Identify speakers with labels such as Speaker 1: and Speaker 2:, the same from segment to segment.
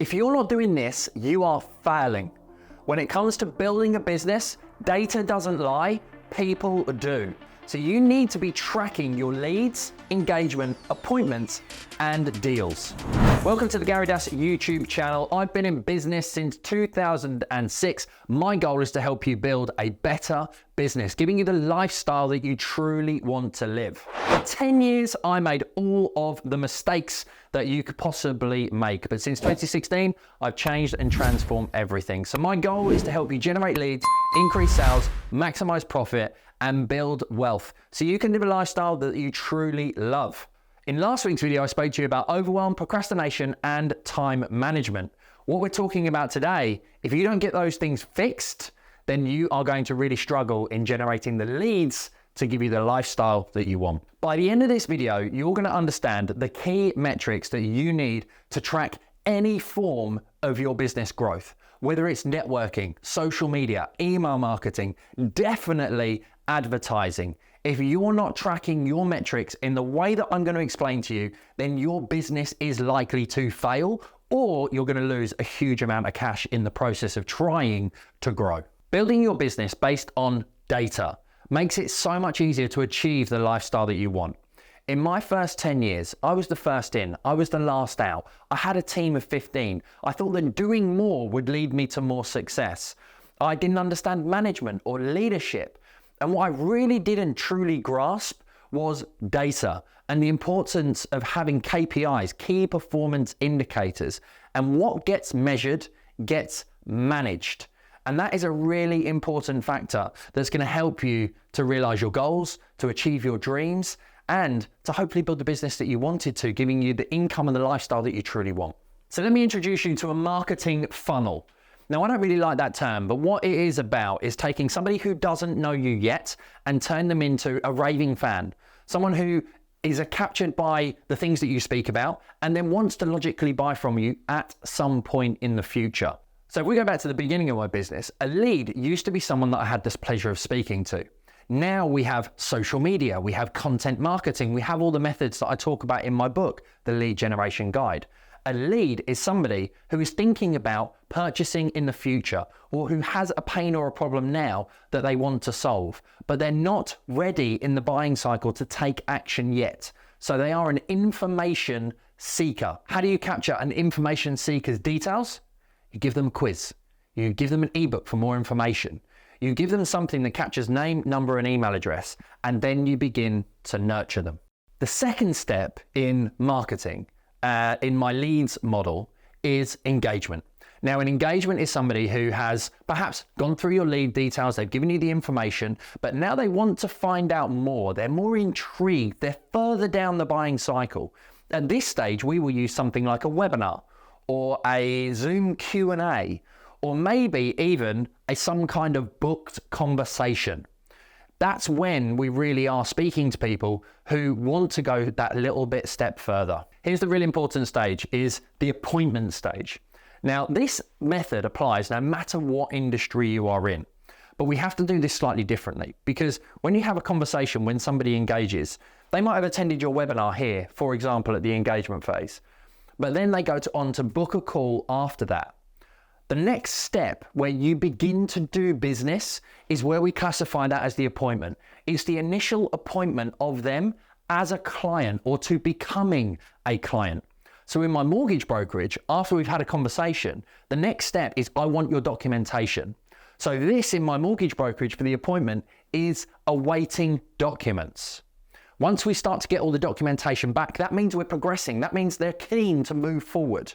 Speaker 1: If you're not doing this, you are failing. When it comes to building a business, data doesn't lie, people do. So you need to be tracking your leads, engagement, appointments, and deals. Welcome to the Gary Das YouTube channel. I've been in business since 2006. My goal is to help you build a better business, giving you the lifestyle that you truly want to live. For 10 years, I made all of the mistakes that you could possibly make. But since 2016, I've changed and transformed everything. So my goal is to help you generate leads, increase sales, maximize profit, and build wealth so you can live a lifestyle that you truly love. In last week's video, I spoke to you about overwhelm, procrastination, and time management. What we're talking about today, if you don't get those things fixed, then you are going to really struggle in generating the leads to give you the lifestyle that you want. By the end of this video, you're going to understand the key metrics that you need to track any form of your business growth, whether it's networking, social media, email marketing, definitely advertising. If you're not tracking your metrics in the way that I'm going to explain to you, then your business is likely to fail, or you're going to lose a huge amount of cash in the process of trying to grow. Building your business based on data makes it so much easier to achieve the lifestyle that you want. In my first 10 years, I was the first in, I was the last out. I had a team of 15. I thought that doing more would lead me to more success. I didn't understand management or leadership. And what I really didn't truly grasp was data and the importance of having KPIs, key performance indicators, and what gets measured gets managed. And that is a really important factor that's going to help you to realize your goals, to achieve your dreams, and to hopefully build the business that you wanted to, giving you the income and the lifestyle that you truly want. So let me introduce you to a marketing funnel. Now, I don't really like that term, but what it is about is taking somebody who doesn't know you yet and turn them into a raving fan, someone who is captured by the things that you speak about and then wants to logically buy from you at some point in the future. So if we go back to the beginning of my business, a lead used to be someone that I had this pleasure of speaking to. Now we have social media, we have content marketing, we have all the methods that I talk about in my book, The Lead Generation Guide. A lead is somebody who is thinking about purchasing in the future, or who has a pain or a problem now that they want to solve, but they're not ready in the buying cycle to take action yet. So they are an information seeker. How do you capture an information seeker's details? You give them a quiz. You give them an ebook for more information. You give them something that captures name, number, and email address, and then you begin to nurture them. The second step in marketing, in my leads model, is engagement. Now, an engagement is somebody who has perhaps gone through your lead details, they've given you the information, but now they want to find out more. They're more intrigued, they're further down the buying cycle. At this stage, we will use something like a webinar or a Zoom Q&A, or maybe even some kind of booked conversation. That's when we really are speaking to people who want to go that little bit step further. Here's the really important stage, is the appointment stage. Now, this method applies no matter what industry you are in, but we have to do this slightly differently, because when you have a conversation, when somebody engages, they might have attended your webinar here, for example, at the engagement phase, but then they go on to book a call after that. The next step where you begin to do business is where we classify that as the appointment. It's the initial appointment of them as a client or to becoming a client. So in my mortgage brokerage, after we've had a conversation, the next step is I want your documentation. So this in my mortgage brokerage for the appointment is awaiting documents. Once we start to get all the documentation back, that means we're progressing. That means they're keen to move forward.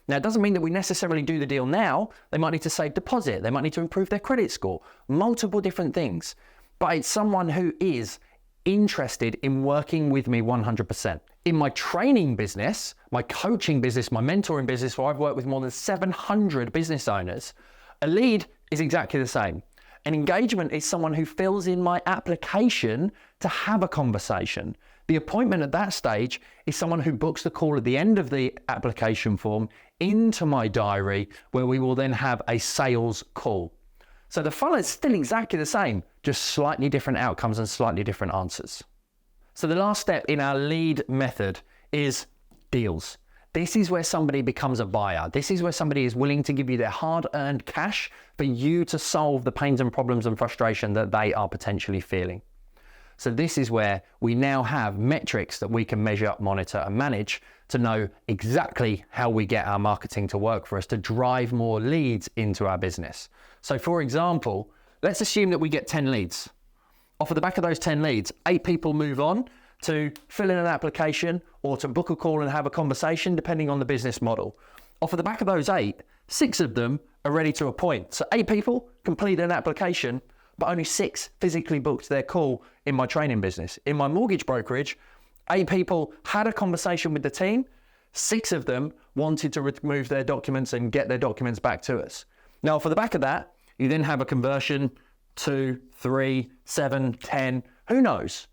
Speaker 1: Now, it doesn't mean that we necessarily do the deal now. They might need to save deposit. They might need to improve their credit score, multiple different things. But it's someone who is interested in working with me 100%. In my training business, my coaching business, my mentoring business, where I've worked with more than 700 business owners, a lead is exactly the same. An engagement is someone who fills in my application to have a conversation. The appointment at that stage is someone who books the call at the end of the application form into my diary, where we will then have a sales call. So the funnel is still exactly the same, just slightly different outcomes and slightly different answers. So the last step in our lead method is deals. This is where somebody becomes a buyer. This is where somebody is willing to give you their hard-earned cash for you to solve the pains and problems and frustration that they are potentially feeling. So this is where we now have metrics that we can measure, monitor, and manage to know exactly how we get our marketing to work for us to drive more leads into our business. So for example, let's assume that we get 10 leads. Off of the back of those 10 leads, 8 people move on to fill in an application or to book a call and have a conversation, depending on the business model. Off of the back of those 8, 6 of them are ready to appoint. So 8 people complete an application, but only 6 physically booked their call in my training business. In my mortgage brokerage, 8 people had a conversation with the team. 6 of them wanted to remove their documents and get their documents back to us. Now, for the back of that, you then have a conversion, 2, 3, 7, 10, who knows?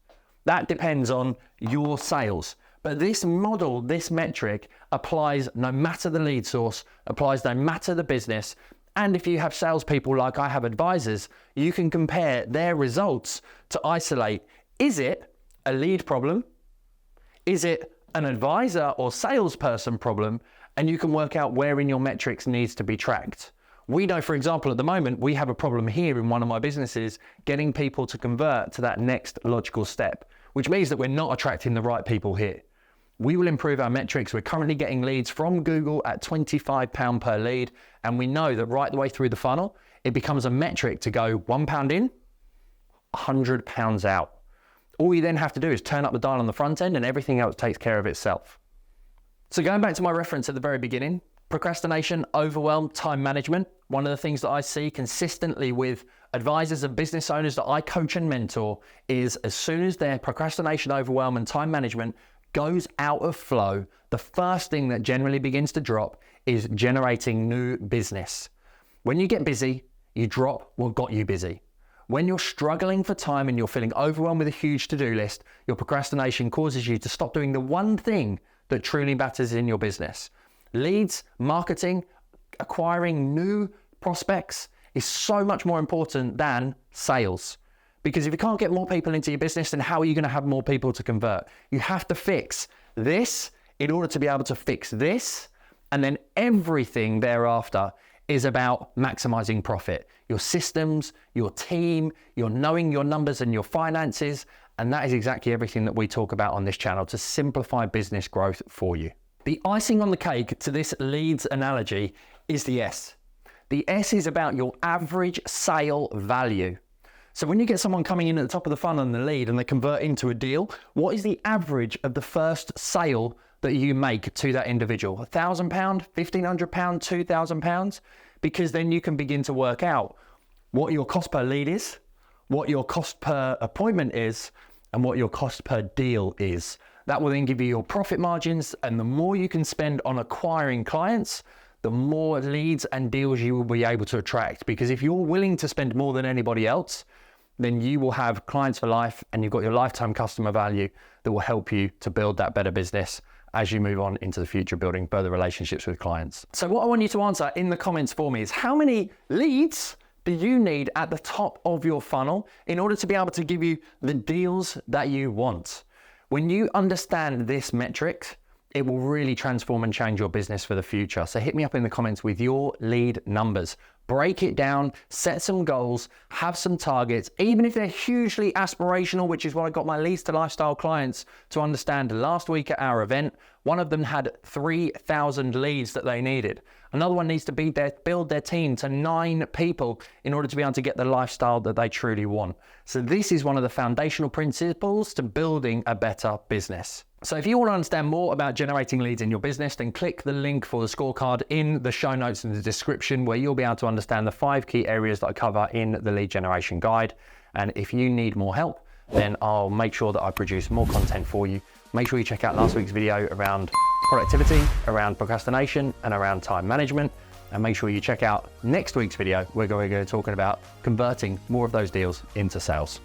Speaker 1: That depends on your sales. But this model, this metric applies no matter the lead source, applies no matter the business. And if you have salespeople like I have advisors, you can compare their results to isolate, is it a lead problem? Is it an advisor or salesperson problem? And you can work out where in your metrics needs to be tracked. We know, for example, at the moment, we have a problem here in one of my businesses, getting people to convert to that next logical step, which means that we're not attracting the right people here. We will improve our metrics. We're currently getting leads from Google at £25 per lead. And we know that right the way through the funnel, it becomes a metric to go £1 in, £100 out. All you then have to do is turn up the dial on the front end and everything else takes care of itself. So going back to my reference at the very beginning, procrastination, overwhelm, time management. One of the things that I see consistently with advisors and business owners that I coach and mentor is as soon as their procrastination, overwhelm, and time management goes out of flow, the first thing that generally begins to drop is generating new business. When you get busy, you drop what got you busy. When you're struggling for time and you're feeling overwhelmed with a huge to-do list, your procrastination causes you to stop doing the one thing that truly matters in your business. Leads, marketing, acquiring new prospects is so much more important than sales. Because if you can't get more people into your business, then how are you going to have more people to convert? You have to fix this in order to be able to fix this. And then everything thereafter is about maximizing profit. Your systems, your team, your knowing your numbers and your finances. And that is exactly everything that we talk about on this channel to simplify business growth for you. The icing on the cake to this leads analogy is the S. The S is about your average sale value. So when you get someone coming in at the top of the funnel in the lead and they convert into a deal, what is the average of the first sale that you make to that individual? £1,000, £1,500, £2,000? Because then you can begin to work out what your cost per lead is, what your cost per appointment is, and what your cost per deal is. That will then give you your profit margins, and the more you can spend on acquiring clients, the more leads and deals you will be able to attract. Because if you're willing to spend more than anybody else, then you will have clients for life and you've got your lifetime customer value that will help you to build that better business as you move on into the future, building further relationships with clients. So what I want you to answer in the comments for me is, how many leads do you need at the top of your funnel in order to be able to give you the deals that you want? When you understand this metric, it will really transform and change your business for the future. So hit me up in the comments with your lead numbers. Break it down, set some goals, have some targets, even if they're hugely aspirational, which is what I got my Leads to Lifestyle clients to understand last week at our event. One of them had 3,000 leads that they needed. Another one needs to be there, build their team to 9 people in order to be able to get the lifestyle that they truly want. So this is one of the foundational principles to building a better business. So if you want to understand more about generating leads in your business, then click the link for the scorecard in the show notes in the description, where you'll be able to understand the 5 key areas that I cover in the lead generation guide. And if you need more help, then I'll make sure that I produce more content for you. Make sure you check out last week's video around productivity, around procrastination, and around time management. And make sure you check out next week's video where we're going to be talking about converting more of those deals into sales.